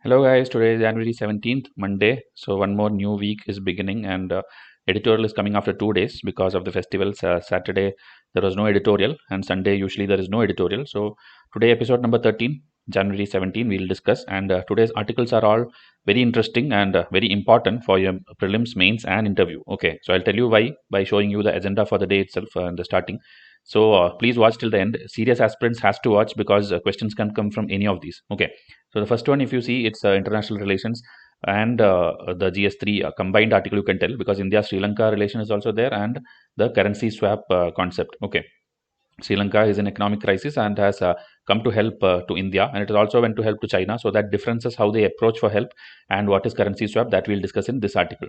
Hello guys, today is January 17th, Monday. So one more new week is beginning and editorial is coming after 2 days because of the festivals. Saturday there was no editorial and Sunday usually there is no editorial. So today episode number 13, January 17, we'll discuss and today's articles are all very interesting and very important for your prelims, mains and interview. Okay, so I'll tell you why by showing you the agenda for the day itself in the starting. So please watch till the end. Serious aspirants has to watch because questions can come from any of these. Okay. So the first one, if you see, it's international relations and the GS3 combined article you can tell because India-Sri Lanka relation is also there and the currency swap concept. Okay. Sri Lanka is in economic crisis and has come to help to India, and it has also went to help to China. So that differences how they approach for help and what is currency swap that we'll discuss in this article.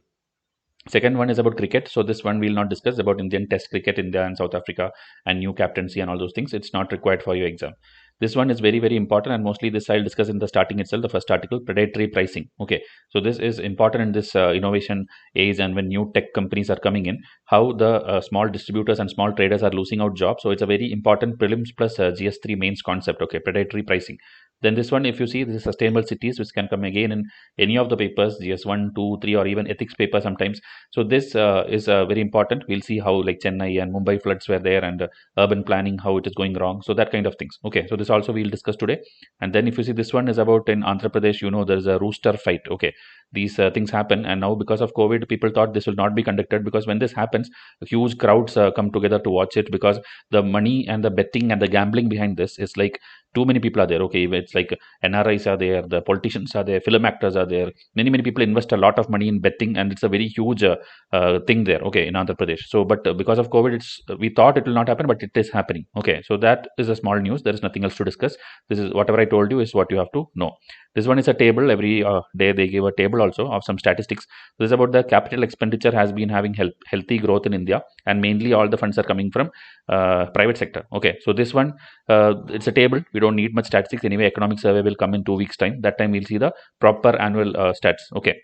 Second one is about cricket. So this one we'll not discuss about Indian Test cricket, India and South Africa, and new captaincy and all those things. It's not required for your exam. This one is very important, and mostly this I'll discuss in the starting itself. The first article, predatory pricing. Okay, so this is important in this innovation age and when new tech companies are coming in, how the small distributors and small traders are losing out jobs. So it's a very important prelims plus GS3 mains concept. Okay, predatory pricing. Then this one, if you see, this is sustainable cities, which can come again in any of the papers, GS1, 2, 3, or even ethics paper sometimes. So this is very important. We'll see how like Chennai and Mumbai floods were there and urban planning, how it is going wrong. So that kind of things. Okay, so this also we'll discuss today. And then if you see, this one is about in Andhra Pradesh, there is a rooster fight. Okay, these things happen, and now because of COVID, people thought this will not be conducted because when this happens, huge crowds come together to watch it because the money and the betting and the gambling behind this is like too many people are there. Okay, it's like NRIs are there, the politicians are there, film actors are there. Many people invest a lot of money in betting, and it's a very huge thing there. Okay, in Andhra Pradesh. So, but because of COVID, we thought it will not happen, but it is happening. Okay, so that is a small news. There is nothing else to discuss. This is whatever I told you is what you have to know. This one is a table. Every day they give a table also of some statistics. This is about the capital expenditure has been having healthy growth in India, and mainly all the funds are coming from private sector. Okay, so this one it's a table. We don't need much statistics anyway. Economic survey will come in 2 weeks time. That time we'll see the proper annual stats. Okay,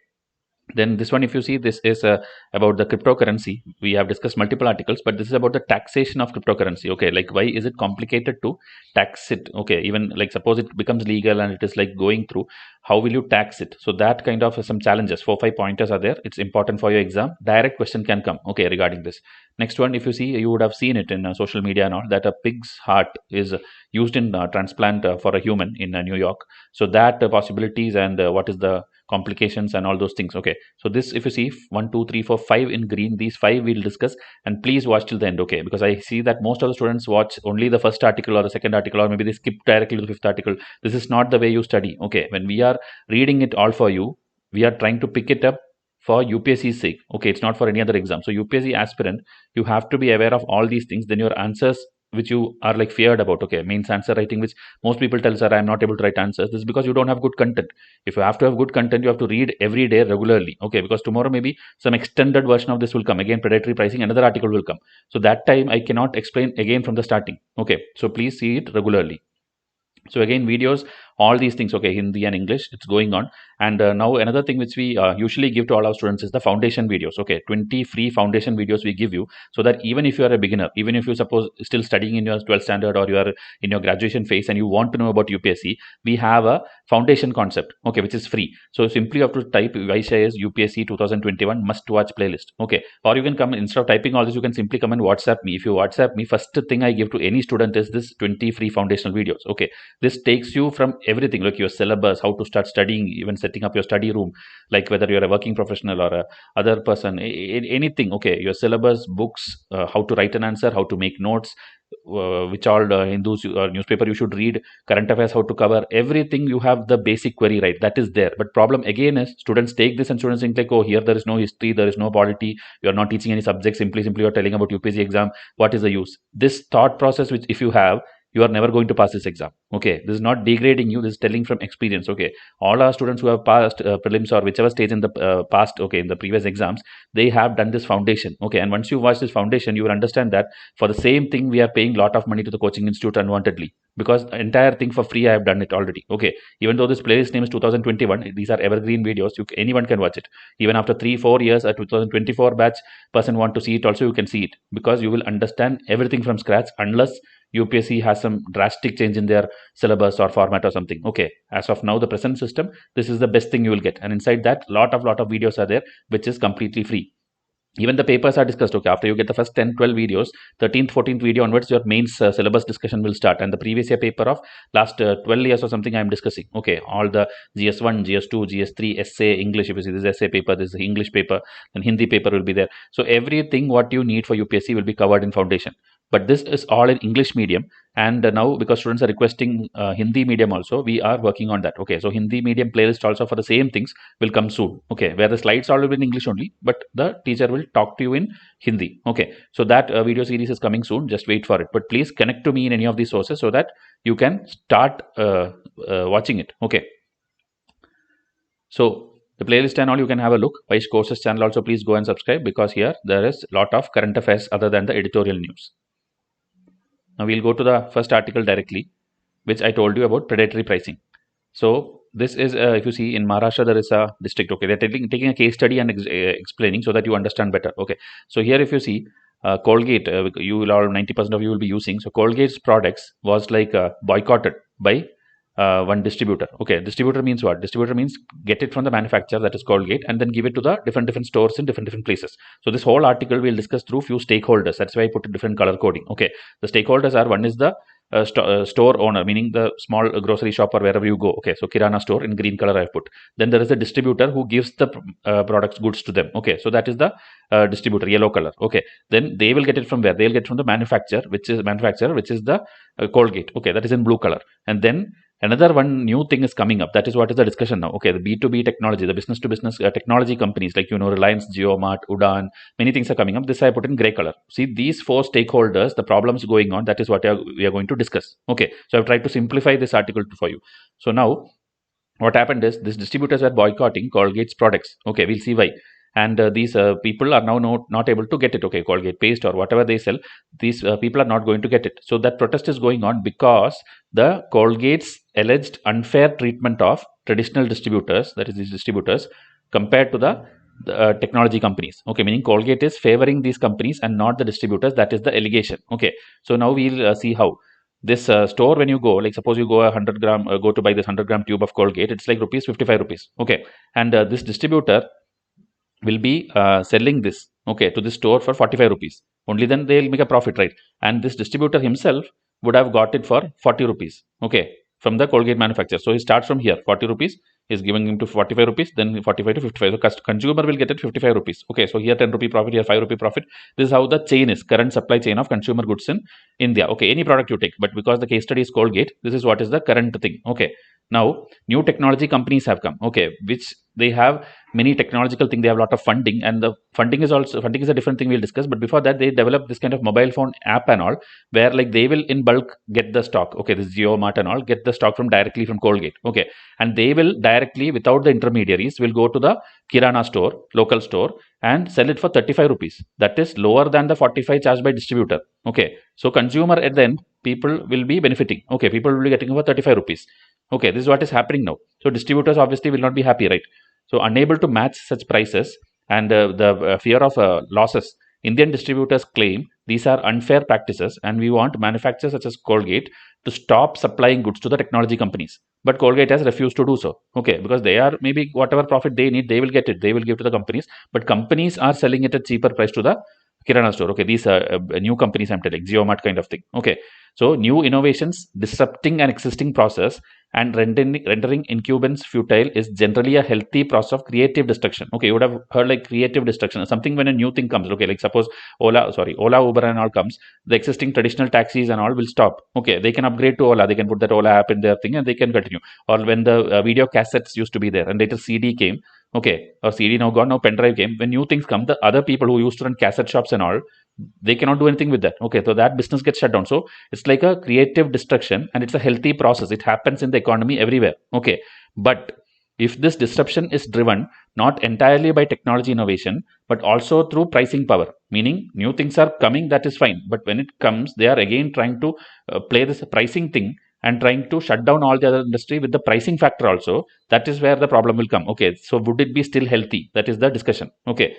then this one, if you see, this is about the cryptocurrency. We have discussed multiple articles, but this is about the taxation of cryptocurrency. Okay, like why is it complicated to tax it? Okay, even like suppose it becomes legal and it is like going through, how will you tax it? So that kind of some challenges, 4 5 pointers are there. It's important for your exam. Direct question can come. Okay, regarding this. Next one, if you see, you would have seen it in social media and all that a pig's heart is used in transplant for a human in New York. So that possibilities and what is the complications and all those things. Okay, so this, if you see 1 2 3 4 5 in green, these 5 we'll discuss, and please watch till the end. Okay, because I see that most of the students watch only the first article or the second article, or maybe they skip directly to the fifth article. This is not the way you study. Okay, when we are reading it all for you, we are trying to pick it up for UPSC's sake. Okay, it's not for any other exam. So UPSC aspirant, you have to be aware of all these things. Then your answers which you are like feared about, okay, means answer writing, which most people tell, sir, I'm not able to write answers. This is because you don't have good content. If you have to have good content, you have to read every day regularly. Okay, because tomorrow maybe some extended version of this will come again, predatory pricing, another article will come. So that time I cannot explain again from the starting. Okay, so please see it regularly. So again, videos, all these things, okay, Hindi and English, it's going on. And now another thing which we usually give to all our students is the foundation videos. Okay, 20 free foundation videos we give you, so that even if you are a beginner, even if you suppose still studying in your 12th standard or you are in your graduation phase and you want to know about UPSC, we have a foundation concept, okay, which is free. So simply you have to type Vysh IAS UPSC 2021 must watch playlist. Okay, or you can come, instead of typing all this, you can simply come and WhatsApp me. If you WhatsApp me, first thing I give to any student is this 20 free foundational videos. Okay, this takes you from everything, like your syllabus, how to start studying, even setting up your study room, like whether you're a working professional or a other person, anything. Okay, your syllabus, books, how to write an answer, how to make notes, which all Hindus newspaper you should read, current affairs, how to cover everything. You have the basic query, right? That is there. But problem again is students take this and students think like, oh, here there is no history, there is no polity, you are not teaching any subject, simply you are telling about UPSC exam. What is the use? This thought process, which if you have, you are never going to pass this exam. Okay, this is not degrading you, this is telling from experience. Okay, all our students who have passed prelims or whichever stage in the past, okay, in the previous exams, they have done this foundation. Okay, and once you watch this foundation, you will understand that for the same thing we are paying lot of money to the coaching institute unwantedly. because the entire thing for free I have done it already. Okay, even though this playlist name is 2021, these are evergreen videos. Anyone can watch it. Even after 3-4 years, a 2024 batch person want to see it also, you can see it, because you will understand everything from scratch, unless UPSC has some drastic change in their syllabus or format or something. Okay, as of now, the present system, this is the best thing you will get, and inside that lot of videos are there, which is completely free. Even the papers are discussed. Okay, after you get the first 10-12 videos, 13th 14th video onwards, your mains syllabus discussion will start, and the previous year paper of last 12 years or something I am discussing. Okay, all the GS1, GS2, GS3, essay, English. If you see this essay paper, this is English paper, then Hindi paper will be there. So everything what you need for UPSC will be covered in foundation, but this is all in English medium. And now, because students are requesting Hindi medium also, we are working on that. Okay, so Hindi medium playlist also for the same things will come soon. Okay, where the slides are all in English only, but the teacher will talk to you in Hindi. Okay, so that video series is coming soon. Just wait for it, but please connect to me in any of these sources so that you can start watching it. Okay, so the playlist and all, you can have a look. Vysh courses channel also, please go and subscribe, because here there is a lot of current affairs other than the editorial news. Now we'll go to the first article directly, which I told you about predatory pricing. So this is, if you see in Maharashtra, there is a district. Okay, they're taking a case study and explaining so that you understand better. Okay, so here if you see Colgate, you will all 90% of you will be using. So Colgate's products was like boycotted by one distributor. Okay, distributor means what? Distributor means get it from the manufacturer, that is Colgate, and then give it to the different stores in different places. So this whole article we'll discuss through few stakeholders. That's why I put a different color coding. Okay, the stakeholders are, one is the store owner, meaning the small grocery shop or wherever you go. Okay, so Kirana store in green color I've put. Then there is a distributor who gives the products, goods to them. Okay, so that is the distributor, yellow color. Okay, then they will get it from where? They'll get from the manufacturer, which is the Colgate. Okay, that is in blue color. And then another one new thing is coming up. That is what is the discussion now. Okay, the B2B technology, the business to business technology companies like, Reliance, JioMart, Udaan, many things are coming up. This I put in gray color. See, these four stakeholders, the problems going on, that is what we are going to discuss. Okay, so I've tried to simplify this article for you. So now what happened is, these distributors are boycotting Colgate's products. Okay, we'll see why. And these people are now not able to get it. Okay, Colgate paste or whatever they sell, these people are not going to get it. So that protest is going on because the Colgate's alleged unfair treatment of traditional distributors, that is these distributors, compared to the technology companies. Okay, meaning Colgate is favoring these companies and not the distributors. That is the allegation. Okay, so now we'll see how. This store, when you go, like suppose you go 100 gram, go to buy this 100-gram tube of Colgate, it's like 55 rupees. Okay, and this distributor will be selling this, okay, to the store for 45 rupees. Only then they'll make a profit, right? And this distributor himself would have got it for 40 rupees, okay, from the Colgate manufacturer. So he starts from here, 40 rupees, is giving him to 45 rupees, then 45 to 55. So consumer will get it 55 rupees. Okay, so here 10 rupee profit, here 5 rupee profit. This is how the chain is, current supply chain of consumer goods in India. Okay, any product you take, but because the case study is Colgate, this is what is the current thing. Okay, now new technology companies have come, okay, which they have many technological thing. They have a lot of funding, and the funding is a different thing we'll discuss. But before that, they develop this kind of mobile phone app and all, where like they will in bulk get the stock. Okay, this JioMart and all get the stock directly from Colgate. Okay, and they will directly, without the intermediaries, will go to the Kirana store, local store, and sell it for 35 rupees. That is lower than the 45 charged by distributor. Okay, so consumer at the end, people will be benefiting. Okay, people will be getting over 35 rupees. Okay, this is what is happening now. So distributors obviously will not be happy, right? So unable to match such prices and the fear of losses, Indian distributors claim these are unfair practices, and we want manufacturers such as Colgate to stop supplying goods to the technology companies. But Colgate has refused to do so. Okay, because they are, maybe whatever profit they need, they will get it. They will give to the companies, but companies are selling it at cheaper price to the Kirana store. Okay, these are new companies I'm telling, JioMart kind of thing. Okay, so new innovations disrupting an existing process and rendering incumbents futile is generally a healthy process of creative destruction. Okay, you would have heard like creative destruction, something when a new thing comes. Okay, like suppose Ola, Uber and all comes, the existing traditional taxis and all will stop. Okay, they can upgrade to Ola, they can put that Ola app in their thing and they can continue. Or when the video cassettes used to be there and later CD came, okay, or CD now gone, now pen drive came. When new things come, the other people who used to run cassette shops and all, they cannot do anything with that. Okay, so that business gets shut down. So it's like a creative destruction, and it's a healthy process. It happens in the economy everywhere. Okay, but if this disruption is driven not entirely by technology innovation, but also through pricing power, meaning new things are coming, that is fine. But when it comes, they are again trying to play this pricing thing and trying to shut down all the other industry with the pricing factor also, that is where the problem will come. Okay, so would it be still healthy? That is the discussion. Okay,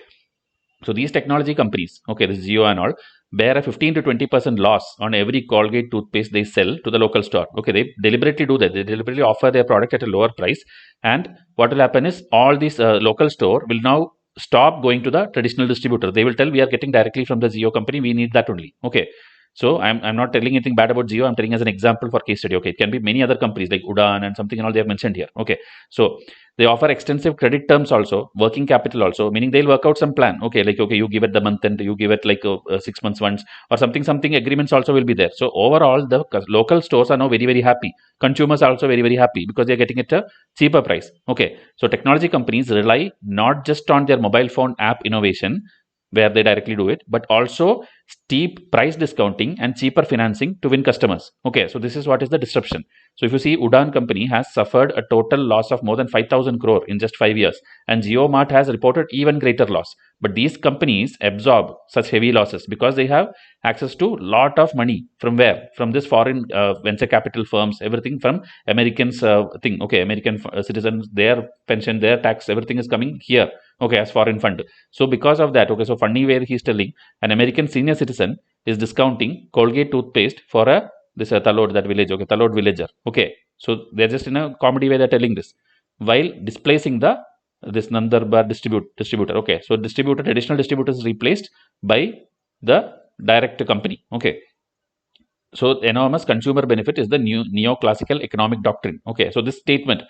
so these technology companies, okay, this Jio and all, bear a 15 to 20% loss on every Colgate toothpaste they sell to the local store. Okay, they deliberately do that. They deliberately offer their product at a lower price, and what will happen is all these local store will now stop going to the traditional distributor. They will tell, we are getting directly from the Jio company. We need that only. Okay. So I'm not telling anything bad about Jio. I'm telling as an example for case study. Okay, it can be many other companies like Udan and something and all they have mentioned here. Okay, so they offer extensive credit terms also, working capital also, meaning they'll work out some plan. Okay, like, okay, you give it the month and you give it like 6 months once or something agreements also will be there. So overall, the local stores are now very, very happy. Consumers are also very, very happy because they're getting it a cheaper price. Okay, so technology companies rely not just on their mobile phone app innovation, where they directly do it, but also steep price discounting and cheaper financing to win customers. Okay, so this is what is the disruption. So if you see, Udan company has suffered a total loss of more than 5,000 crore in just 5 years, and JioMart has reported even greater loss. But these companies absorb such heavy losses because they have access to lot of money from where? From this foreign venture capital firms, everything from Americans thing. Okay, American citizens, their pension, their tax, everything is coming here. Okay, as foreign fund. So because of that, okay, so funny where he's telling an American senior citizen is discounting Colgate toothpaste for a this Talod, that village, okay, Talod villager. Okay, so they're just in a comedy way they're telling this while displacing the this Nandarbar distributor. Okay, so traditional distributor is replaced by the direct company. Okay, so enormous consumer benefit is the new neoclassical economic doctrine. Okay, so this statement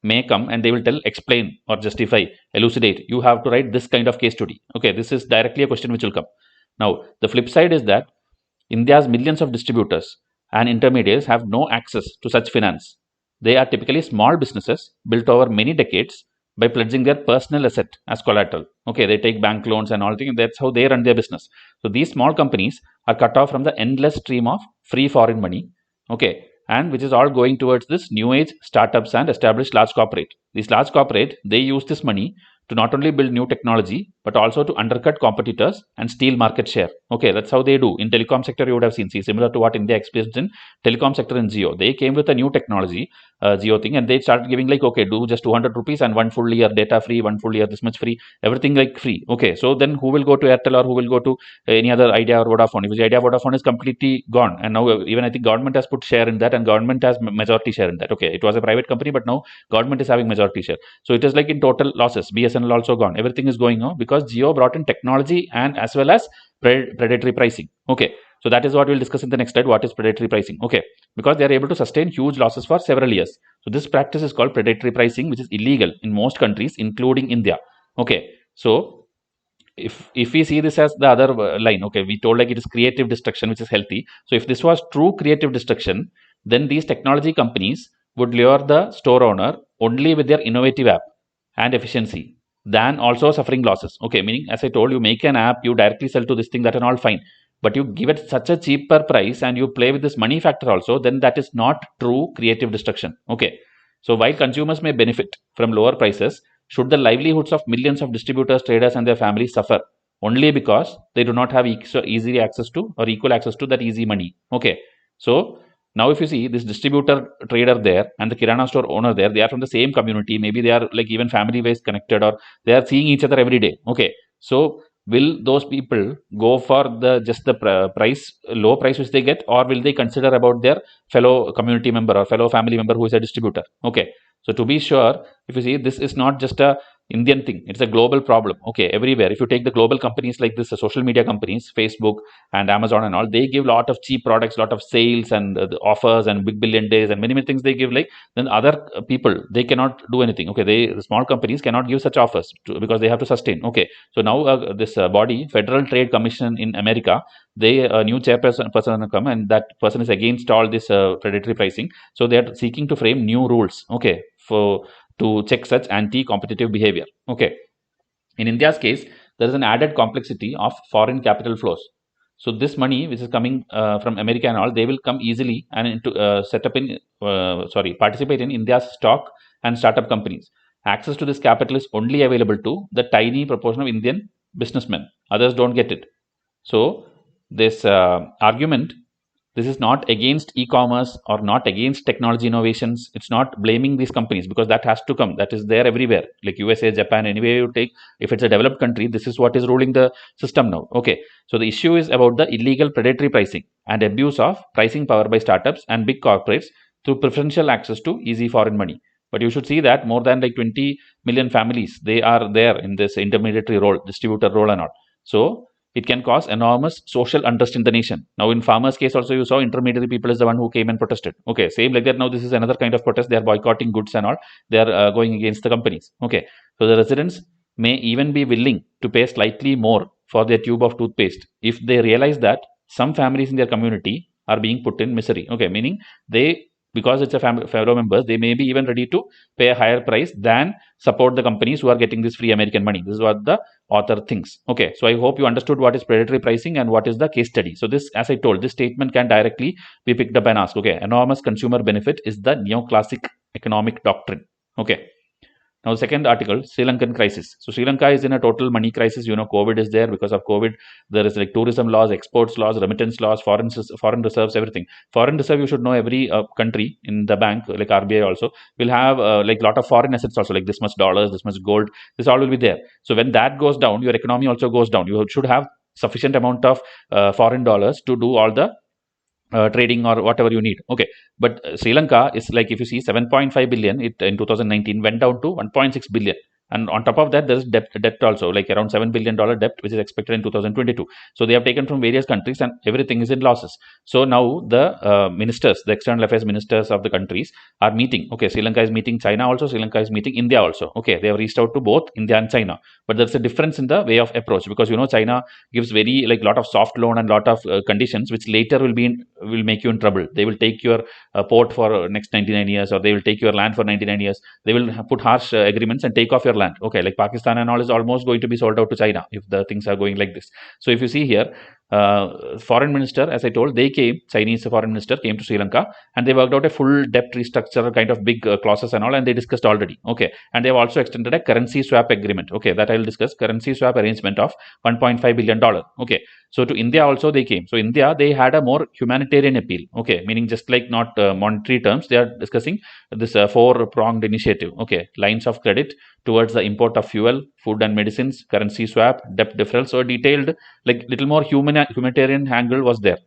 may come and they will tell, explain or justify, elucidate. You have to write this kind of case study. Okay, this is directly a question which will come. Now, the flip side is that India's millions of distributors and intermediaries have no access to such finance. They are typically small businesses built over many decades by pledging their personal asset as collateral. Okay, they take bank loans and all things. That's how they run their business. So these small companies are cut off from the endless stream of free foreign money. Okay, and which is all going towards this new age startups and established large corporate. These large corporate, they use this money to not only build new technology but also to undercut competitors and steal market share. Okay, that's how they do. In telecom sector, you would have seen, similar to what India experienced in telecom sector in Jio. They came with a new technology, Jio thing, and they started giving like, okay, do just 200 rupees and 1 full year data free, 1 full year this much free, everything like free. Okay, so then who will go to Airtel or who will go to any other Idea or Vodafone? Because Idea Vodafone is completely gone, and now even I think government has put share in that, and government has majority share in that. Okay, it was a private company, but now government is having majority share. So it is like in total losses. BSNL also gone. Everything is going on because Jio brought in technology and as well as predatory pricing. Okay, so that is what we'll discuss in the next slide. What is predatory pricing? Okay, because they are able to sustain huge losses for several years. So this practice is called predatory pricing, which is illegal in most countries, including India. Okay, so if we see this as the other line, okay, we told like it is creative destruction, which is healthy. So if this was true creative destruction, then these technology companies would lure the store owner only with their innovative app and efficiency than also suffering losses. Okay, meaning as I told you, make an app, you directly sell to this thing, that and all fine, but you give it such a cheaper price and you play with this money factor also, then that is not true creative destruction. Okay, so while consumers may benefit from lower prices, should the livelihoods of millions of distributors, traders, and their families suffer only because they do not have easy access to or equal access to that easy money? Okay, so now if you see this distributor trader there and the kirana store owner there, they are from the same community. Maybe they are like even family wise connected, or they are seeing each other every day. Okay, so will those people go for the just the low price which they get, or will they consider about their fellow community member or fellow family member who is a distributor? Okay, so to be sure, if you see, this is not just a Indian thing, it's a global problem. Okay, everywhere. If you take the global companies like this, social media companies, Facebook and Amazon and all, they give lot of cheap products, lot of sales and the offers and big billion days and many things they give. Like then other people, they cannot do anything. Okay, the small companies cannot give such offers because they have to sustain. Okay, so now this body, Federal Trade Commission in America, they a new chairperson person come, and that person is against all this predatory pricing. So they are seeking to frame new rules. Okay, for to check such anti-competitive behavior. Okay, in India's case, there is an added complexity of foreign capital flows. So this money, which is coming from America and all, they will come easily and into participate in India's stock and startup companies. Access to this capital is only available to the tiny proportion of Indian businessmen. Others don't get it. So this argument This is not against e-commerce or not against technology innovations. It's not blaming these companies, because that has to come. That is there everywhere, like USA, Japan, anywhere you take. If it's a developed country, this is what is ruling the system now. Okay, so the issue is about the illegal predatory pricing and abuse of pricing power by startups and big corporates through preferential access to easy foreign money. But you should see that more than like 20 million families, they are there in this intermediary role, distributor role and all. So it can cause enormous social unrest in the nation. Now, in farmers' case, also you saw intermediary people is the one who came and protested. Okay, same like that. Now, this is another kind of protest. They are boycotting goods and all. They are going against the companies. Okay, so the residents may even be willing to pay slightly more for their tube of toothpaste if they realize that some families in their community are being put in misery. Okay, meaning they, because it's a fellow members, they may be even ready to pay a higher price than support the companies who are getting this free American money. This is what the author thinks. Okay, so I hope you understood what is predatory pricing and what is the case study. So this, as I told, this statement can directly be picked up and asked. Okay, enormous consumer benefit is the neoclassic economic doctrine. Okay. Now, the second article, Sri Lankan crisis. So, Sri Lanka is in a total money crisis. You know, COVID is there. Because of COVID, there is like tourism laws, exports laws, remittance laws, foreign reserves, everything. Foreign reserve, you should know, every country in the bank, like RBI also, will have like lot of foreign assets also, like this much dollars, this much gold. This all will be there. So, when that goes down, your economy also goes down. You should have sufficient amount of foreign dollars to do all the trading or whatever you need. Okay, but Sri Lanka is like, if you see 7.5 billion, it in 2019 went down to 1.6 billion, and on top of that there is debt also, like around $7 billion debt, which is expected in 2022. So they have taken from various countries and everything is in losses. So now the ministers, the external affairs ministers of the countries are meeting. Okay, Sri Lanka is meeting China also, Sri Lanka is meeting India also. Okay, they have reached out to both India and China, but there's a difference in the way of approach, because you know China gives very like lot of soft loan and lot of conditions which later will make you in trouble. They will take your port for next 99 years, or they will take your land for 99 years. They will put harsh agreements and take off your land. Okay, like Pakistan and all is almost going to be sold out to China if the things are going like this. So if you see here, foreign minister, as I told, they came, Chinese foreign minister came to Sri Lanka, and they worked out a full debt restructure kind of big clauses and all, and they discussed already. Okay, and they have also extended a currency swap agreement. Okay, that I will discuss. Currency swap arrangement of $1.5 billion. Okay, so to India also they came. So India, they had a more humanitarian appeal. Okay, meaning just like not monetary terms, they are discussing this four-pronged initiative. Okay, lines of credit towards the import of fuel, food and medicines, currency swap, debt deferral. So detailed, like little more humanitarian angle was there,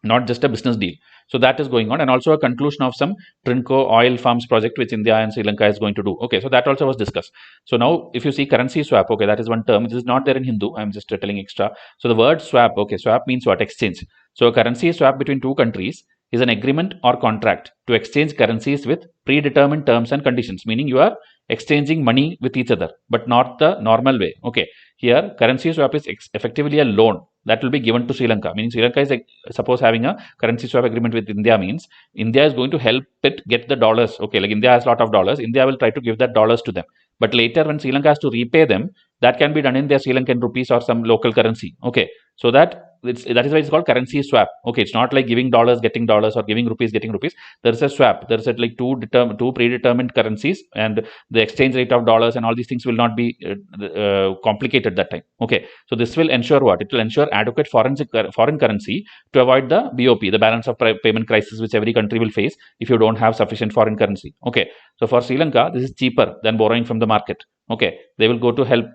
not just a business deal. So that is going on, and also a conclusion of some Trinco oil farms project which India and Sri Lanka is going to do. Okay, so that also was discussed. So now if you see currency swap, okay, that is one term. This is not there in Hindu. I'm just telling extra. So the word swap, okay, swap means what? Exchange. So a currency swap between two countries is an agreement or contract to exchange currencies with predetermined terms and conditions, meaning you are exchanging money with each other, but not the normal way. Okay, here currency swap is effectively a loan that will be given to Sri Lanka, meaning Sri Lanka is suppose having a currency swap agreement with India, means India is going to help it get the dollars. Okay, like India has a lot of dollars, India will try to give that dollars to them, but later when Sri Lanka has to repay them, that can be done in their Sri Lankan rupees or some local currency. Okay, so that is why it's called currency swap. Okay, it's not like giving dollars getting dollars or giving rupees getting rupees. There is a swap. There is like two predetermined currencies, and the exchange rate of dollars and all these things will not be complicated that time. Okay, so this will ensure what? It will ensure adequate foreign currency to avoid the BOP, the balance of payment crisis, which every country will face if you don't have sufficient foreign currency. Okay, so for Sri Lanka, this is cheaper than borrowing from the market. Okay, they will go to help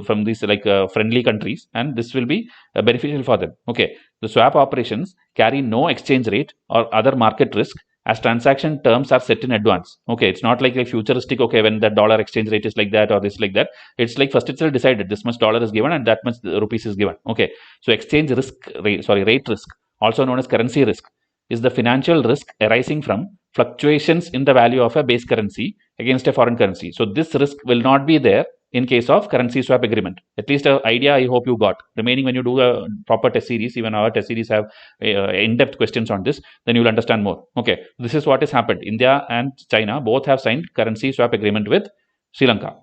from these friendly countries, and this will be beneficial for them. Okay, the swap operations carry no exchange rate or other market risk, as transaction terms are set in advance. Okay, it's not like futuristic. Okay, when the dollar exchange rate is like that or this like that, it's like first itself decided this much dollar is given and that much rupees is given. Okay, so exchange risk rate risk, also known as currency risk, is the financial risk arising from fluctuations in the value of a base currency against a foreign currency. So this risk will not be there in case of currency swap agreement. At least an idea I hope you got. Remaining, when you do a proper test series, even our test series have in-depth questions on this, then you will understand more. Okay, this is what has happened. India and China both have signed currency swap agreement with Sri Lanka.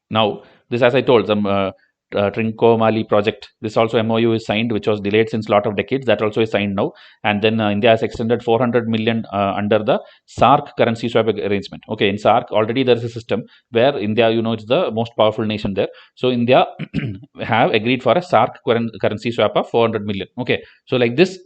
Now, this, as I told, some Trinco Mali project, this also MOU is signed, which was delayed since a lot of decades. That also is signed now, and then India has extended 400 million under the SAARC currency swap arrangement. Okay, in SAARC already there is a system where India, it's the most powerful nation there. So India have agreed for a SAARC currency swap of 400 million. Okay, so like this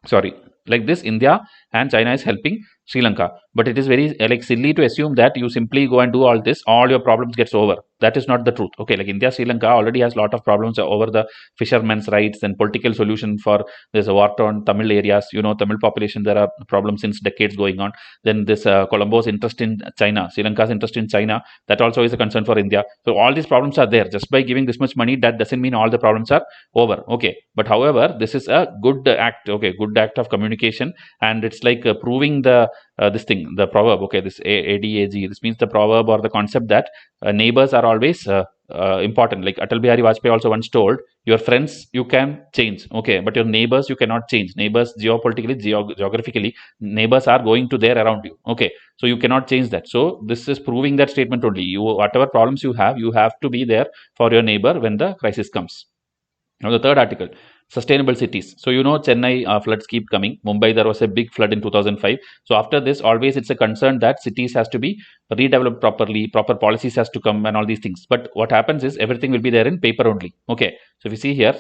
sorry, like this India and China is helping Sri Lanka, but it is very like silly to assume that you simply go and do all this, all your problems gets over. That is not the truth. Okay, like India, Sri Lanka already has a lot of problems over the fishermen's rights and political solution for there's a war torn Tamil areas, Tamil population, there are problems since decades going on. Then this Colombo's interest in China, Sri Lanka's interest in China, that also is a concern for India. So all these problems are there. Just by giving this much money, that doesn't mean all the problems are over. Okay, but however, this is a good act. Okay, good act of communication, and it's like proving this thing, the proverb. Okay, this ADAG, this means the proverb or the concept that neighbors are always important. Like Atal Bihari Vajpayee also once told, your friends you can change, okay, but your neighbors you cannot change. Neighbors, geopolitically, geographically, neighbors are going to there around you. Okay, so you cannot change that. So this is proving that statement only. You, whatever problems you have to be there for your neighbor when the crisis comes. Now, the third article, sustainable cities. So, Chennai floods keep coming. Mumbai, there was a big flood in 2005. So, after this, always it's a concern that cities has to be redeveloped properly, proper policies has to come and all these things. But what happens is everything will be there in paper only. Okay. So, if you see here,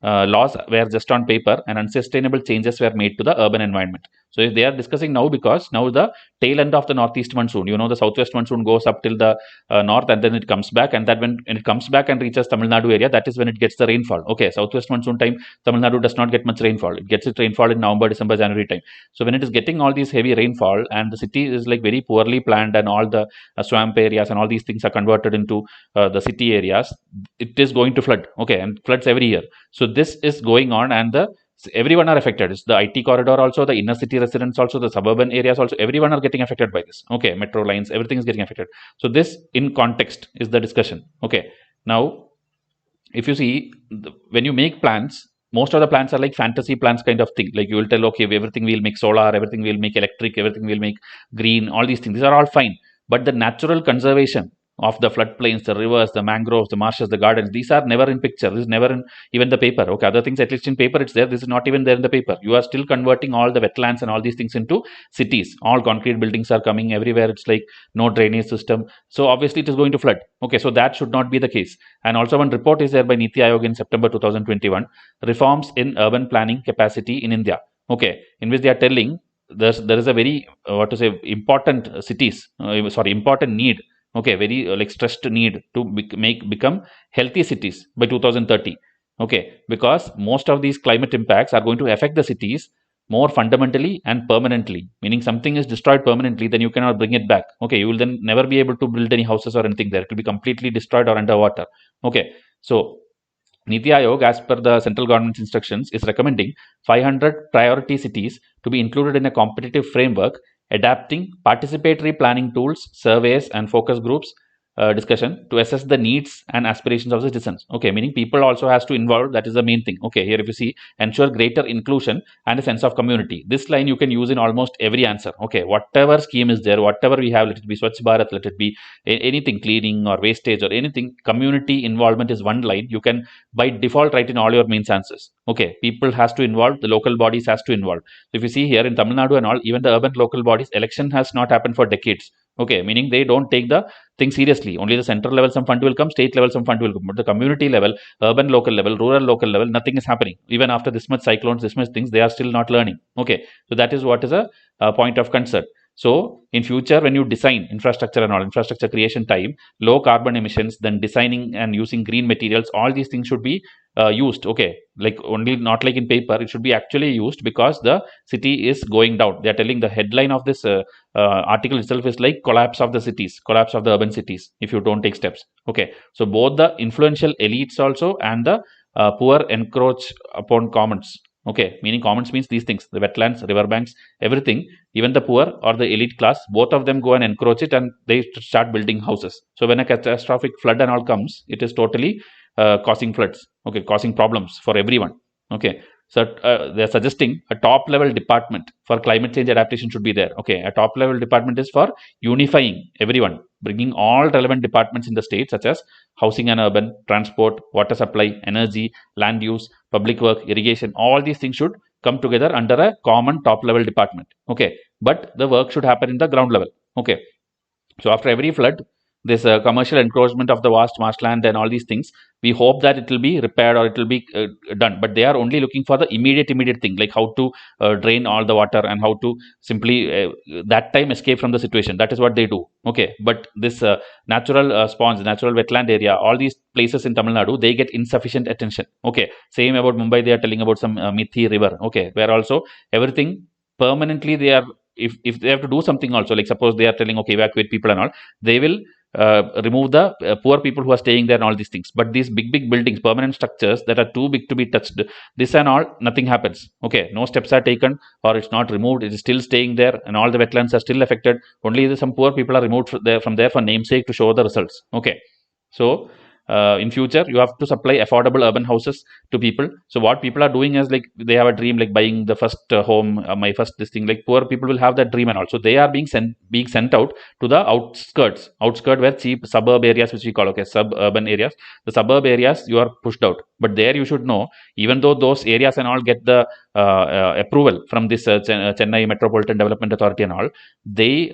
laws were just on paper and unsustainable changes were made to the urban environment. So they are discussing now because now the tail end of the northeast monsoon, the southwest monsoon goes up till the north and then it comes back, and that when it comes back and reaches Tamil Nadu area, that is when it gets the rainfall. Okay, southwest monsoon time, Tamil Nadu does not get much rainfall. It gets its rainfall in November, December, January time. So when it is getting all these heavy rainfall and the city is like very poorly planned and all the swamp areas and all these things are converted into the city areas, it is going to flood. Okay, and floods every year. So this is going on, and everyone are affected. It's the IT corridor also, the inner city residents also, the suburban areas also, everyone are getting affected by this. Okay, metro lines, everything is getting affected. So this in context is the discussion. Okay, now if you see, when you make plans, most of the plans are like fantasy plans kind of thing. Like you will tell, okay, everything will make solar, everything will make electric, everything will make green, all these things. These are all fine. But the natural conservation of the floodplains, the rivers, the mangroves, the marshes, the gardens, these are never in picture. This is never in even the paper. Okay, other things, at least in paper, it's there. This is not even there in the paper. You are still converting all the wetlands and all these things into cities. All concrete buildings are coming everywhere. It's like no drainage system. So obviously it is going to flood. Okay, so that should not be the case. And also one report is there by Niti Aayog in September 2021, reforms in urban planning capacity in India. Okay, in which they are telling there is a very important cities, important need. Okay, very like stressed need to become healthy cities by 2030. Okay, because most of these climate impacts are going to affect the cities more fundamentally and permanently, meaning something is destroyed permanently, then you cannot bring it back. Okay, you will then never be able to build any houses or anything there. It will be completely destroyed or underwater. Okay, so Niti Aayog, as per the central government's instructions, is recommending 500 priority cities to be included in a competitive framework, adapting participatory planning tools, surveys, and focus groups discussion to assess the needs and aspirations of the citizens. Okay, meaning people also has to involve. That is the main thing. Okay, here if you see, ensure greater inclusion and a sense of community. This line you can use in almost every answer. Okay, whatever scheme is there, whatever we have, let it be Swachh Bharat, let it be anything, cleaning or wastage or anything, community involvement is one line. You can by default write in all your main answers. Okay, people has to involve, the local bodies has to involve. So if you see here in Tamil Nadu and all, even the urban local bodies, election has not happened for decades. Okay, meaning they don't take the thing seriously. Only the central level some fund will come, state level some fund will come, but the community level, urban local level, rural local level, nothing is happening. Even after this much cyclones, this much things, they are still not learning. Okay, so that is what is a point of concern. So in future, when you design infrastructure and all, infrastructure creation time, low carbon emissions, then designing and using green materials, all these things should be used. Okay, like only not like in paper, it should be actually used, because the city is going down. They are telling, the headline of this article itself is like collapse of the cities, collapse of the urban cities if you don't take steps. Okay, so both the influential elites also and the poor encroach upon commons. Okay, meaning commons means these things, the wetlands, riverbanks, everything. Even the poor or the elite class, both of them go and encroach it, and they start building houses. So when a catastrophic flood and all comes, it is totally causing floods. Okay, causing problems for everyone. Okay, so they are suggesting a top level department for climate change adaptation should be there. Okay, a top level department is for unifying everyone, bringing all relevant departments in the state, such as housing and urban, transport, water supply, energy, land use, public work, irrigation. All these things should come together under a common top level department. Okay, but the work should happen in the ground level. Okay, so after every flood, this commercial encroachment of the vast marshland and all these things, we hope that it will be repaired or it will be done. But they are only looking for the immediate thing, like how to drain all the water and how to simply that time escape from the situation. That is what they do. Okay, but this natural sponge, natural wetland area, all these places in Tamil Nadu, they get insufficient attention. Okay, same about Mumbai, they are telling about some Mithi river. Okay, where also everything permanently they are, if they have to do something also, like suppose they are telling okay evacuate people and all, they will remove the poor people who are staying there and all these things. But these big buildings, permanent structures that are too big to be touched, this and all, nothing happens. Okay, no steps are taken or it's not removed, it is still staying there and all the wetlands are still affected. Only some poor people are removed from there for namesake to show the results. Okay, so in future you have to supply affordable urban houses to people. So what people are doing is like they have a dream like buying the first home, my first this thing, like poor people will have that dream, and also they are being sent out to the outskirt where cheap suburb areas, which we call okay suburban areas. The suburb areas you are pushed out, but there you should know, even though those areas and all get the approval from this Chennai Metropolitan Development Authority and all, they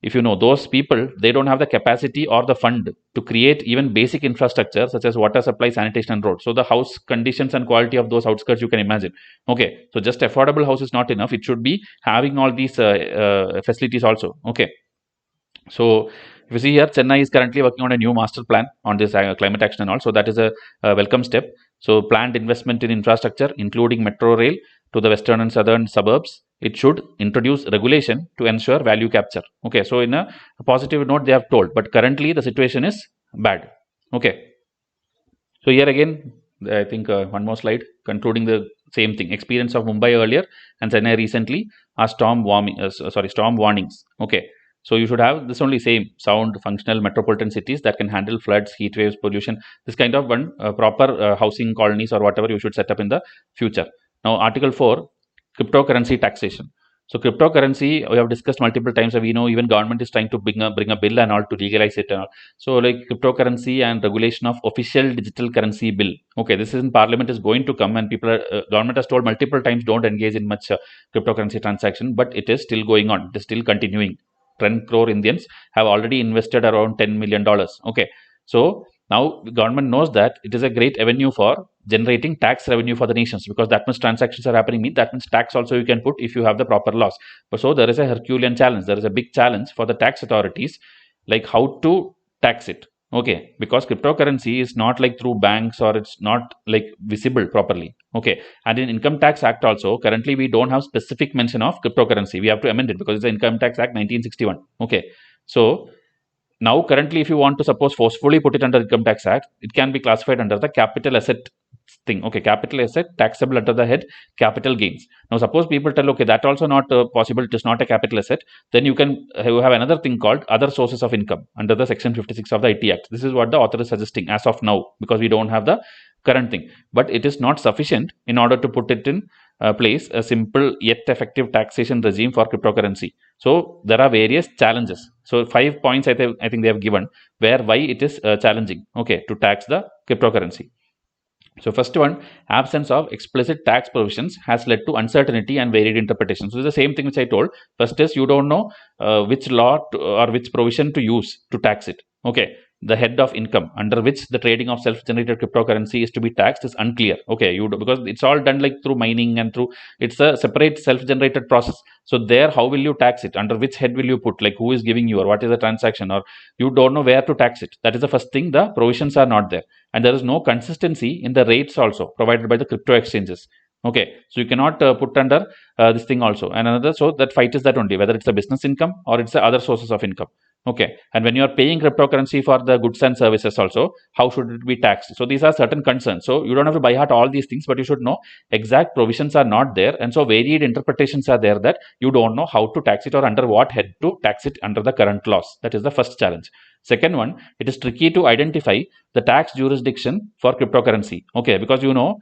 if you know, those people, they don't have the capacity or the fund to create even basic infrastructure such as water supply, sanitation and roads. So the house conditions and quality of those outskirts you can imagine. Okay, so just affordable house is not enough, it should be having all these facilities also. Okay, so if you see here, Chennai is currently working on a new master plan on this climate action and all. So that is a welcome step. So planned investment in infrastructure, including metro rail to the western and southern suburbs. It should introduce regulation to ensure value capture. Okay, so in a positive note, they have told, but currently the situation is bad. Okay, so here again, I think one more slide concluding the same thing. Experience of Mumbai earlier and Chennai recently are storm warnings. Okay, so you should have this only same sound functional metropolitan cities that can handle floods, heat waves, pollution. This kind of one proper housing colonies or whatever you should set up in the future. Now, Article 4, cryptocurrency taxation. So cryptocurrency, we have discussed multiple times. We know even government is trying to bring a bill and all to legalize it and all. So like cryptocurrency and regulation of official digital currency bill. Okay, this is in Parliament is going to come, and people are, government has told multiple times don't engage in much cryptocurrency transaction, but it is still going on. It is still continuing. 10 crore Indians have already invested around $10 million. Okay, so now government knows that it is a great avenue for generating tax revenue for the nations, because that much transactions are happening, means that means tax also you can put if you have the proper laws. But so there is a Herculean challenge, there is a big challenge for the tax authorities, like how to tax it. Okay, because cryptocurrency is not like through banks or it's not like visible properly. Okay, and in Income Tax Act also currently we don't have specific mention of cryptocurrency. We have to amend it because it's the Income Tax Act 1961. Okay, so now currently if you want to suppose forcefully put it under Income Tax Act, it can be classified under the capital asset thing. Okay, capital asset taxable under the head capital gains. Now suppose people tell okay that also not possible, it is not a capital asset, then you can you have another thing called other sources of income under the section 56 of the IT Act. This is what the author is suggesting as of now, because we don't have the current thing, but it is not sufficient in order to put it in place a simple yet effective taxation regime for cryptocurrency. So there are various challenges. So 5 points I think they have given where why it is challenging, okay, to tax the cryptocurrency. So first one, absence of explicit tax provisions has led to uncertainty and varied interpretation. So it's the same thing which I told. First is you don't know which law or which provision to use to tax it. Okay, the head of income under which the trading of self-generated cryptocurrency is to be taxed is unclear. Okay, because it's all done like through mining and through, it's a separate self-generated process. So there, how will you tax it? Under which head will you put? Like who is giving you, or what is the transaction, or you don't know where to tax it. That is the first thing. The provisions are not there, and there is no consistency in the rates also provided by the crypto exchanges. Okay, so you cannot put under this thing also. And another, so that fight is that only whether it's a business income or it's the other sources of income. Okay, and when you are paying cryptocurrency for the goods and services also, how should it be taxed? So these are certain concerns. So you don't have to by heart all these things, but you should know exact provisions are not there, and so varied interpretations are there that you don't know how to tax it or under what head to tax it under the current laws. That is the first challenge. Second one, it is tricky to identify the tax jurisdiction for cryptocurrency. Okay, because you know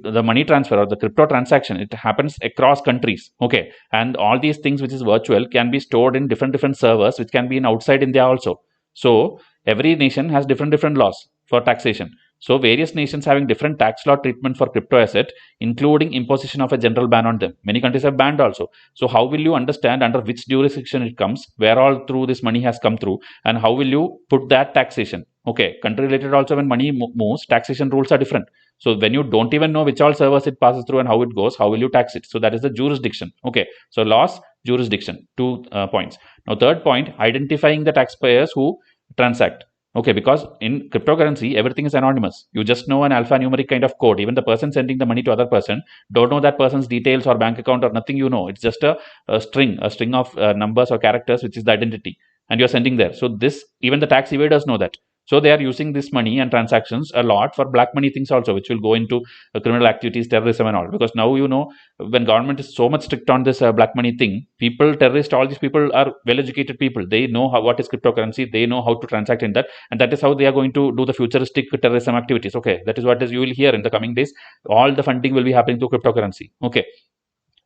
the money transfer or the crypto transaction, it happens across countries. Okay, and all these things which is virtual can be stored in different servers which can be in outside India also. So every nation has different laws for taxation. So various nations having different tax law treatment for crypto asset, including imposition of a general ban on them. Many countries have banned also. So how will you understand under which jurisdiction it comes, where all through this money has come through, and how will you put that taxation? Okay, country related also, when money moves, taxation rules are different. So when you don't even know which all servers it passes through and how it goes, how will you tax it? So that is the jurisdiction. Okay, so laws, jurisdiction, 2 points. Now third point, identifying the taxpayers who transact. Okay, because in cryptocurrency, everything is anonymous. You just know an alphanumeric kind of code. Even the person sending the money to other person don't know that person's details or bank account or nothing. You know, it's just a string of numbers or characters, which is the identity, and you're sending there. So this, even the tax evaders know that. So they are using this money and transactions a lot for black money things also, which will go into criminal activities, terrorism, and all. Because now you know, when government is so much strict on this black money thing, people, terrorists, all these people are well-educated people. They know what is cryptocurrency. They know how to transact in that, and that is how they are going to do the futuristic terrorism activities. Okay, that is what is you will hear in the coming days. All the funding will be happening through cryptocurrency. Okay.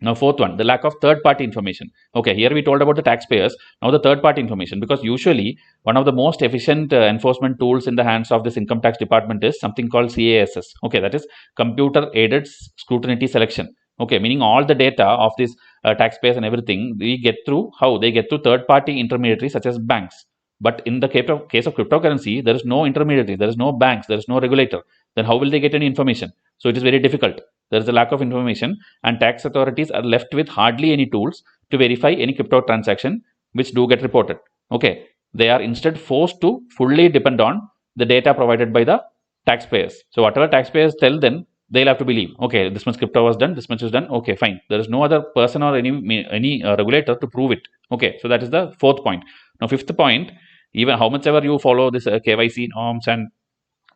Now, fourth one, the lack of third-party information. Okay, here we told about the taxpayers. Now, the third-party information, because usually one of the most efficient enforcement tools in the hands of this income tax department is something called CASS. Okay, that is computer-aided scrutiny selection. Okay, meaning all the data of these taxpayers and everything we get through how they get through third-party intermediaries such as banks. But in the case of cryptocurrency, there is no intermediary, there is no banks, there is no regulator. Then how will they get any information? So it is very difficult. There is a lack of information, and tax authorities are left with hardly any tools to verify any crypto transaction which do get reported. Okay, they are instead forced to fully depend on the data provided by the taxpayers. So whatever taxpayers tell them, they'll have to believe. Okay, this much crypto was done, this much is done. Okay, fine. There is no other person or any regulator to prove it. Okay, so that is the fourth point. Now, fifth point, even how much ever you follow this KYC norms and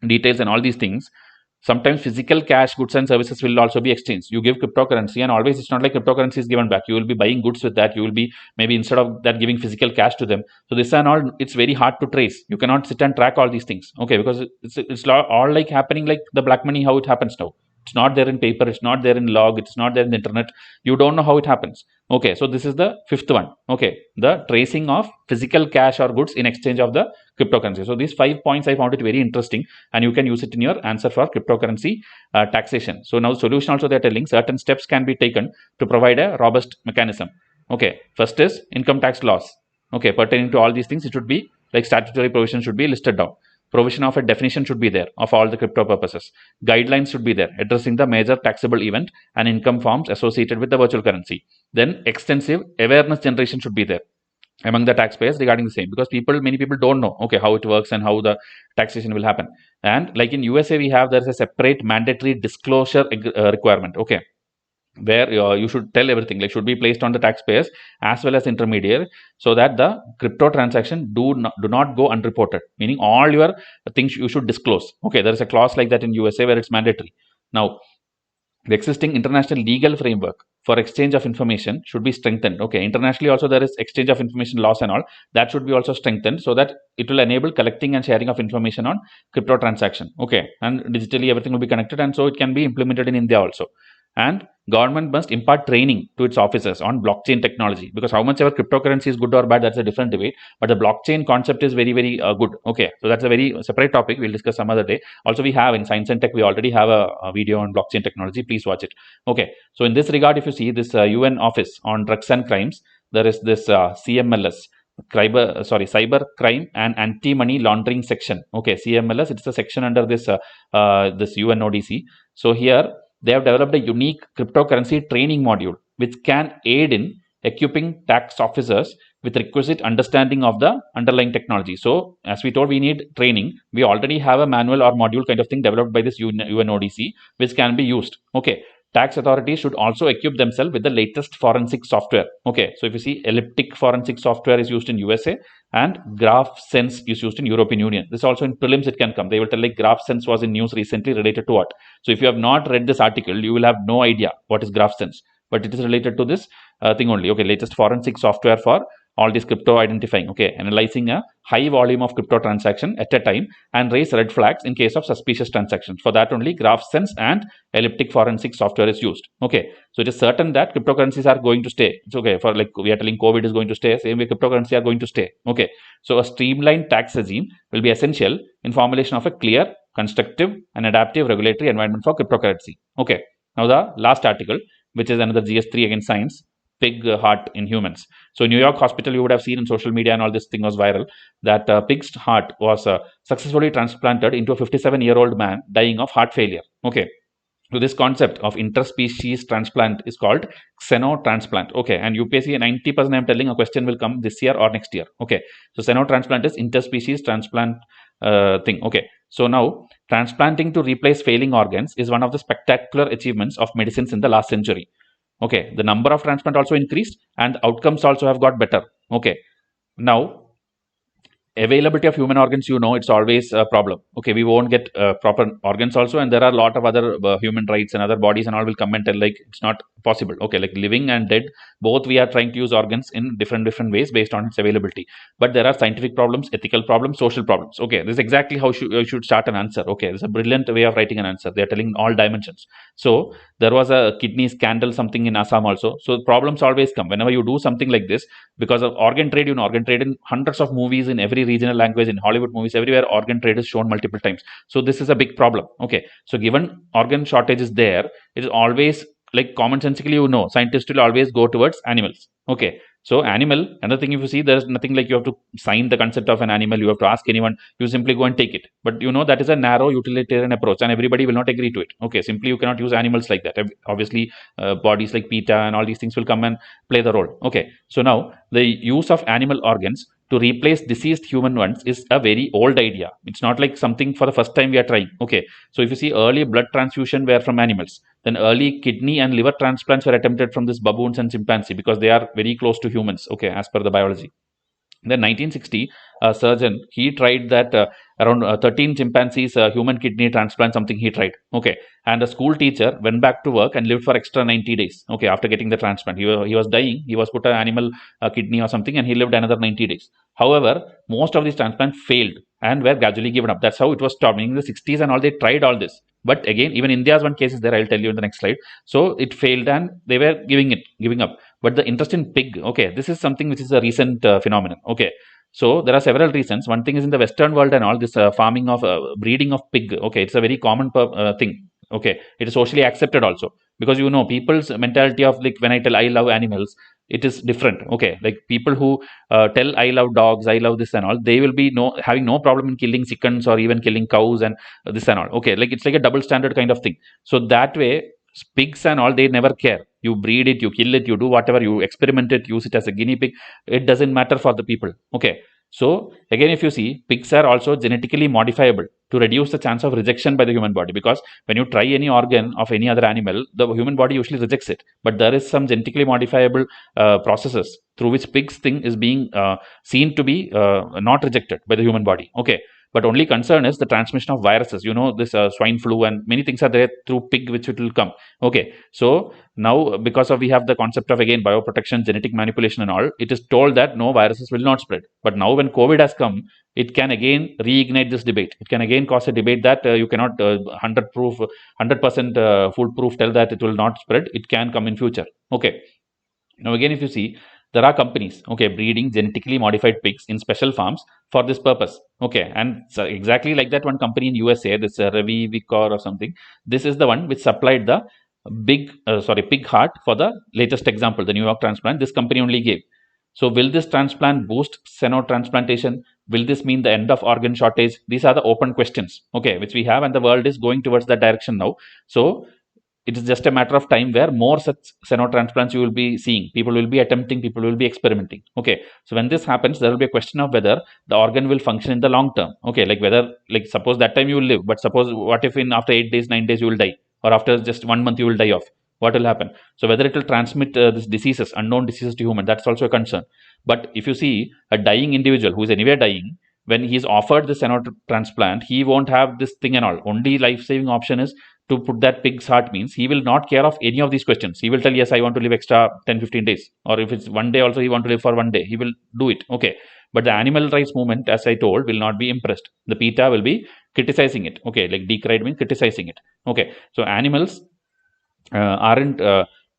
details and all these things, sometimes physical cash, goods and services will also be exchanged. You give cryptocurrency, and always it's not like cryptocurrency is given back. You will be buying goods with that. You will be, maybe instead of that, giving physical cash to them. So this and all, it's very hard to trace. You cannot sit and track all these things. Okay, because it's all like happening like the black money, how it happens now. It's not there in paper, it's not there in log, it's not there in the internet. You don't know how it happens. Okay, so this is the fifth one. Okay, the tracing of physical cash or goods in exchange of the cryptocurrency. So these 5 points I found it very interesting, and you can use it in your answer for cryptocurrency taxation. So now solution also they're telling certain steps can be taken to provide a robust mechanism. Okay, first is income tax laws. Okay, pertaining to all these things, it should be like statutory provision should be listed down. Provision of a definition should be there of all the crypto purposes. Guidelines should be there addressing the major taxable event and income forms associated with the virtual currency. Then extensive awareness generation should be there among the taxpayers regarding the same, because many people don't know, okay, how it works and how the taxation will happen. And like in USA, there's a separate mandatory disclosure requirement. Okay, where you should tell everything, like should be placed on the taxpayers as well as intermediary, so that the crypto transaction do not go unreported, meaning all your things you should disclose. Okay, there is a clause like that in USA where it's mandatory. Now, the existing international legal framework for exchange of information should be strengthened. Okay, internationally also there is exchange of information laws and all that should be also strengthened, so that it will enable collecting and sharing of information on crypto transaction. Okay, and digitally everything will be connected, and so it can be implemented in India also. And government must impart training to its officers on blockchain technology, because how much ever cryptocurrency is good or bad, that's a different debate, but the blockchain concept is very good. Okay, so that's a very separate topic, we'll discuss some other day. Also, we have in Science and Tech, we already have a video on blockchain technology, please watch it. Okay, so in this regard, if you see this UN office on drugs and crimes, there is this CMLS, cyber crime and anti-money laundering section. Okay, CMLS, it's a section under this this UNODC. So here they have developed a unique cryptocurrency training module which can aid in equipping tax officers with requisite understanding of the underlying technology. So as we told, we need training. We already have a manual or module kind of thing developed by this UNODC which can be used. Okay, tax authorities should also equip themselves with the latest forensic software. Okay, so if you see, elliptic forensic software is used in USA and GraphSense is used in European Union. This also in prelims it can come. They will tell like GraphSense was in news recently related to what. So if you have not read this article, you will have no idea what is GraphSense, but it is related to this thing only. Okay, latest forensic software for all this crypto identifying. Okay, analyzing a high volume of crypto transaction at a time and raise red flags in case of suspicious transactions. For that only GraphSense and elliptic forensic software is used. Okay, so it is certain that cryptocurrencies are going to stay. It's okay, for like we are telling COVID is going to stay, same way cryptocurrency are going to stay. Okay, so a streamlined tax regime will be essential in formulation of a clear, constructive and adaptive regulatory environment for cryptocurrency. Okay, now the last article, which is another GS3 against science, pig heart in humans. So New York hospital, you would have seen in social media and all this thing was viral, that pig's heart was successfully transplanted into a 57-year-old man dying of heart failure. Okay, so this concept of interspecies transplant is called xenotransplant. Okay, and UPSC 90% I'm telling a question will come this year or next year. Okay, so xenotransplant is interspecies transplant thing. Okay, so now transplanting to replace failing organs is one of the spectacular achievements of medicines in the last century. Okay, the number of transplant also increased and outcomes also have got better. Okay, now availability of human organs, it's always a problem. Okay, we won't get proper organs also, and there are a lot of other human rights and other bodies and all will come and tell like it's not possible. Okay, like living and dead, both we are trying to use organs in different ways based on its availability. But there are scientific problems, ethical problems, social problems. Okay, this is exactly how you should start an answer. Okay, this is a brilliant way of writing an answer. They are telling all dimensions. So there was a kidney scandal something in Assam also. So problems always come whenever you do something like this, because of organ trade. Organ trade in hundreds of movies in every regional language, in Hollywood movies, everywhere organ trade is shown multiple times. So this is a big problem. Okay, so given organ shortage is there, it is always like common sensically, scientists will always go towards animals. Okay, so animal, another thing, if you see, there's nothing like you have to sign the concept of an animal, you have to ask anyone, you simply go and take it. But that is a narrow utilitarian approach and everybody will not agree to it. Okay, simply you cannot use animals like that. Obviously bodies like PETA and all these things will come and play the role. Okay, so now the use of animal organs to replace deceased human ones is a very old idea. It's not like something for the first time we are trying. Okay, so if you see, early blood transfusion were from animals, then early kidney and liver transplants were attempted from this baboons and chimpanzee because they are very close to humans. Okay, as per the biology. Then 1960, a surgeon, he tried that around 13 chimpanzees human kidney transplant, something he tried. Okay, and a school teacher went back to work and lived for extra 90 days. Okay, after getting the transplant, he was dying. He was put an animal kidney or something, and he lived another 90 days. However, most of these transplants failed and were gradually given up. That's how it was stopped. In the 60s and all, they tried all this. But again, even India's one case is there. I'll tell you in the next slide. So it failed and they were giving up. But the interest in pig, okay, this is something which is a recent phenomenon. Okay, so there are several reasons. One thing is in the Western world and all this farming of breeding of pig. Okay, it's a very common thing. Okay, it is socially accepted also because people's mentality of like when I tell I love animals, it is different. Okay, like people who tell I love dogs, I love this and all, they will be having no problem in killing chickens or even killing cows and this and all. Okay, like it's like a double standard kind of thing. So that way, pigs and all, they never care. You breed it, you kill it, you do whatever, you experiment it, use it as a guinea pig. It doesn't matter for the people. Okay, so again, if you see, pigs are also genetically modifiable to reduce the chance of rejection by the human body, because when you try any organ of any other animal, the human body usually rejects it. But there is some genetically modifiable processes through which pigs thing is being seen to be not rejected by the human body. Okay, but only concern is the transmission of viruses. This swine flu and many things are there through pig, which it will come. Okay, so now because of we have the concept of again bioprotection, genetic manipulation and all, it is told that no, viruses will not spread. But now when COVID has come, it can again reignite this debate. It can again cause a debate that you cannot 100% foolproof tell that it will not spread. It can come in future. Okay, now again, if you see, there are companies, okay, breeding genetically modified pigs in special farms for this purpose. Okay, and so exactly like that one company in USA, this Ravi Vikor or something, this is the one which supplied the pig heart for the latest example, the New York transplant. This company only gave. So will this transplant boost xenotransplantation? Will this mean the end of organ shortage? These are the open questions, okay, which we have, and the world is going towards that direction now. So it is just a matter of time where more such xenotransplants you will be seeing. People will be attempting, people will be experimenting. Okay, so when this happens, there will be a question of whether the organ will function in the long term. Okay, like whether, like suppose that time you will live, but suppose what if in after 8 days, 9 days you will die, or after just 1 month you will die off. What will happen? So whether it will transmit these diseases, unknown diseases to human, that's also a concern. But if you see a dying individual who is anyway dying, when he is offered this xenotransplant, he won't have this thing and all. Only life-saving option is to put that pig's heart, means he will not care of any of these questions. He will tell, yes, I want to live extra 10-15 days, or if it's 1 day also he want to live for 1 day, he will do it. Okay, but the animal rights movement, as I told, will not be impressed. The PETA will be criticizing it. Okay, like decried means criticizing it. Okay, so animals aren't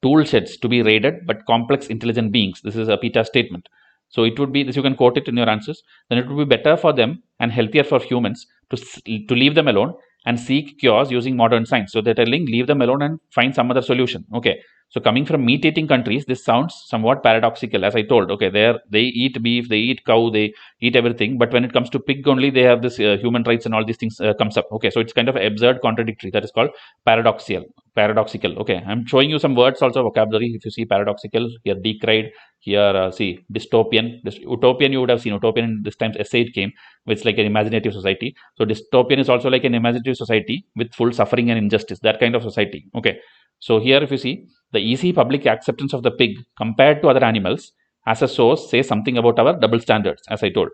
tool sheds to be raided, but complex intelligent beings. This is a PETA statement. So it would be this, you can quote it in your answers. Then it would be better for them and healthier for humans to leave them alone and seek cures using modern science. So they're telling leave them alone and find some other solution. Okay. So coming from meat-eating countries, this sounds somewhat paradoxical. As I told, okay, they eat beef, they eat cow, they eat everything, but when it comes to pig only, they have this human rights and all these things comes up. Okay, so it's kind of absurd, contradictory. That is called paradoxical. Paradoxical. Okay, I'm showing you some words also, vocabulary. If you see paradoxical here, decried here, see dystopian. Utopian you would have seen. Utopian in this time's essay it came, which is like an imaginative society. So dystopian is also like an imaginative society with full suffering and injustice. That kind of society. Okay. So here, if you see, the easy public acceptance of the pig compared to other animals as a source says something about our double standards, as I told.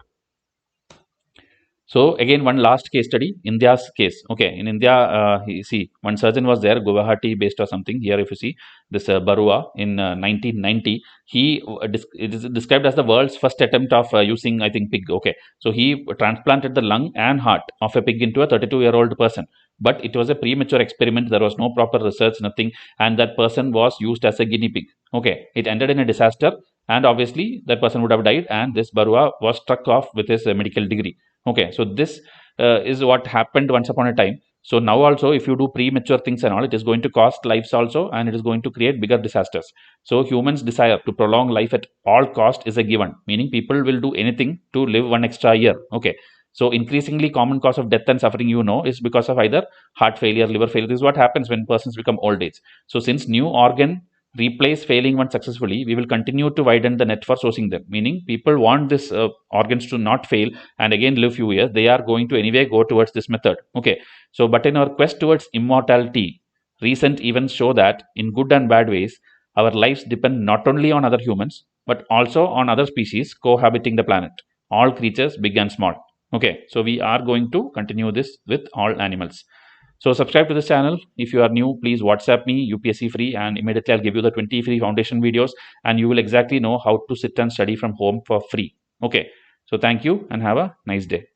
So again, one last case study, India's case. Okay, in India, you see, one surgeon was there, Guwahati based or something. Here, if you see this Barua in 1990, it is described as the world's first attempt of using, I think, pig. Okay, so he transplanted the lung and heart of a pig into a 32-year-old person. But it was a premature experiment. There was no proper research, nothing, and that person was used as a guinea pig. Okay, it ended in a disaster, and obviously that person would have died, and this Barua was struck off with his medical degree. Okay, so this is what happened once upon a time. So now also, if you do premature things and all, it is going to cost lives also, and it is going to create bigger disasters. So humans' desire to prolong life at all cost is a given, meaning people will do anything to live one extra year. Okay, so increasingly common cause of death and suffering, is because of either heart failure, liver failure. This is what happens when persons become old age. So since new organ replace failing one successfully, we will continue to widen the net for sourcing them. Meaning people want this organs to not fail and again live few years. They are going to anyway go towards this method. Okay. So, but in our quest towards immortality, recent events show that in good and bad ways, our lives depend not only on other humans, but also on other species cohabiting the planet. All creatures, big and small. Okay. So we are going to continue this with all animals. So subscribe to this channel. If you are new, please WhatsApp me, UPSC free, and immediately I'll give you the 20 free foundation videos, and you will exactly know how to sit and study from home for free. Okay. So thank you and have a nice day.